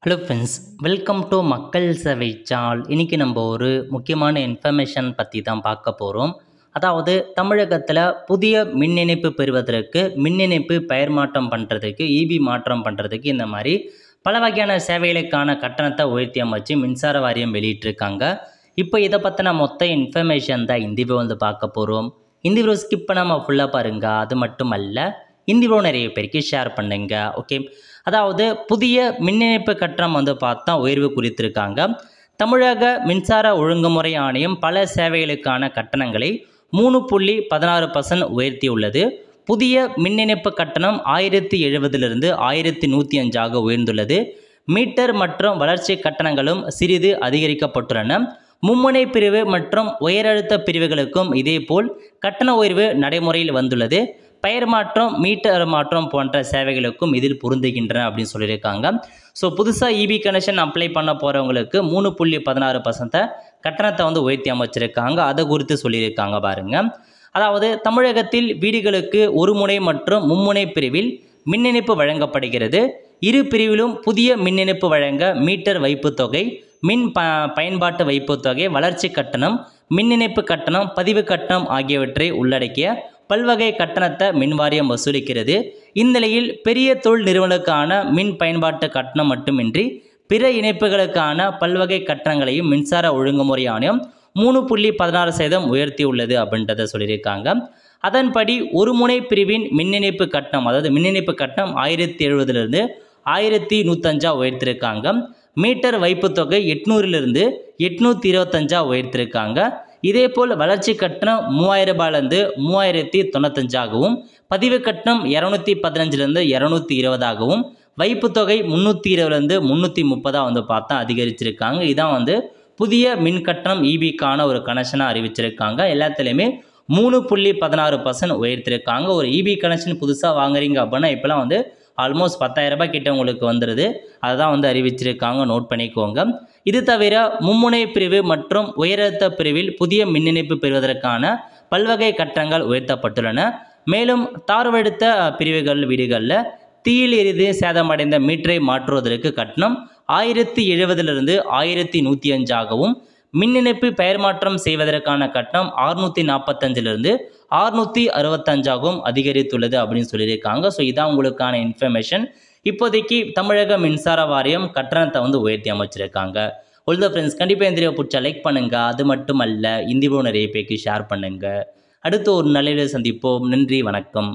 Hello friends, welcome to மக்கள் சேவை சால். இன்றைக்கி நம்ம ஒரு முக்கியமான இன்ஃபர்மேஷன் பற்றி தான் பார்க்க போகிறோம். அதாவது தமிழகத்தில் புதிய மின் இணைப்பு பெறுவதற்கு, மின் இணைப்பு பெயர் மாற்றம் பண்ணுறதுக்கு, இபி மாற்றம் பண்ணுறதுக்கு இந்த மாதிரி பல வகையான சேவைகளுக்கான கட்டணத்தை உயர்த்தி அமைச்சு மின்சார வாரியம் வெளியிட்டிருக்காங்க. இப்போ இதை பற்றின மொத்த இன்ஃபர்மேஷன் தான் இந்த வீடியோ வந்து பார்க்க போகிறோம். இந்த வீடியோ ஸ்கிப் பண்ணாமல் ஃபுல்லாக பாருங்கள். அது மட்டும் அல்ல, இந்த வீடியோ நிறைய பேருக்கு ஷேர் பண்ணுங்க. ஓகே, அதாவது புதிய மின் இணைப்பு கட்டணம் வந்து பார்த்தா உயர்வு குறித்திருக்காங்க. தமிழக மின்சார ஒழுங்குமுறை ஆணையம் பல சேவைகளுக்கான கட்டணங்களை 3.16% உயர்த்தியுள்ளது. புதிய மின் இணைப்பு கட்டணம் 1070 1105 உயர்ந்துள்ளது. மீட்டர் மற்றும் வளர்ச்சி கட்டணங்களும் சிறிது அதிகரிக்கப்பட்டுள்ளன. மும்முனை பிரிவு மற்றும் உயரழுத்த பிரிவுகளுக்கும் இதேபோல் கட்டண உயர்வு நடைமுறையில் வந்துள்ளது. பெயர் மாற்றம், மீட்டர் மாற்றம் போன்ற சேவைகளுக்கும் இதில் பொருந்துகின்றன அப்படின்னு சொல்லியிருக்காங்க. ஸோ புதுசாக இபி கனெக்ஷன் அப்ளை பண்ண போகிறவங்களுக்கு 3.16% கட்டணத்தை வந்து உயர்த்தி அமைச்சிருக்காங்க. அதை குறித்து சொல்லியிருக்காங்க பாருங்க. அதாவது தமிழகத்தில் வீடுகளுக்கு ஒரு முனை மற்றும் மும்முனை பிரிவில் மின் இணைப்பு வழங்கப்படுகிறது. இரு பிரிவிலும் புதிய மின் இணைப்பு வழங்க மீட்டர் வைப்பு தொகை, மின் பயன்பாட்டு வைப்பு தொகை, வளர்ச்சி கட்டணம், மின் இணைப்பு கட்டணம், பதிவு கட்டணம் ஆகியவற்றை உள்ளடக்கிய பல்வகை கட்டணத்தை மின் வாரியம் வசூலிக்கிறது. இந்நிலையில் பெரிய தொழில் நிறுவனங்களுக்கான மின் பயன்பாட்டு கட்டணம் மட்டுமின்றி பிற இணைப்புகளுக்கான பல்வகை கட்டணங்களையும் மின்சார ஒழுங்குமுறை ஆணையம் 3.16% உயர்த்தியுள்ளது அப்படின்றத சொல்லியிருக்காங்க. அதன்படி ஒரு முனை பிரிவின் மின் இணைப்பு கட்டணம், அதாவது மின் இணைப்பு கட்டணம் 1070 1105 உயர்த்திருக்காங்க. மீட்டர் வைப்பு தொகை 800 825 உயர்த்திருக்காங்க. இதேபோல் வளர்ச்சி கட்டணம் 3000 3095 பதிவு கட்டணம் 215 220 வைப்பு தொகை 320 330 வந்து பார்த்தா அதிகரிச்சிருக்காங்க. இதான் வந்து புதிய மின் கட்டணம் இபிக்கான ஒரு கனெக்ஷனாக அறிவிச்சிருக்காங்க. எல்லாத்துலேயுமே 3.16% உயர்த்திருக்காங்க. ஒரு இபி கனெக்ஷன் புதுசாக வாங்குறீங்க அப்படின்னா இப்போலாம் வந்து ஆல்மோஸ்ட் 10,000 ரூபாய் கிட்ட உங்களுக்கு வந்துடுது. அதை தான் வந்து அறிவிச்சிருக்காங்க, நோட் பண்ணிக்கோங்க. இது தவிர மும்முனை பிரிவு மற்றும் உயரழுத்த பிரிவில் புதிய மின் இணைப்பு பெறுவதற்கான பல்வகை கட்டணங்கள் உயர்த்தப்பட்டுள்ளன. மேலும் தாழ்வழுத்த பிரிவுகள் வீடுகளில் தீயில் எரிந்து சேதமடைந்த மீட்டரை மாற்றுவதற்கு கட்டணம் 1070 1105 மின் இணைப்பு பெயர் மாற்றம் செய்வதற்கான கட்டணம் 645 665 அதிகரித்துள்ளது அப்படின்னு சொல்லியிருக்காங்க. ஸோ இதான் உங்களுக்கான இன்ஃபர்மேஷன். இப்போதைக்கு தமிழக மின்சார வாரியம் கட்டணத்தை வந்து உயர்த்தி அமைச்சிருக்காங்க. உள்ள ஃப்ரெண்ட்ஸ், கண்டிப்பாக இந்த வீடியோ பிடிச்சா லைக் பண்ணுங்கள். அது மட்டும் அல்ல, இந்த வீடியோ நிறைய பேருக்கு ஷேர் பண்ணுங்கள். அடுத்து ஒரு நல்ல வீடியோ சந்திப்போம். நன்றி, வணக்கம்.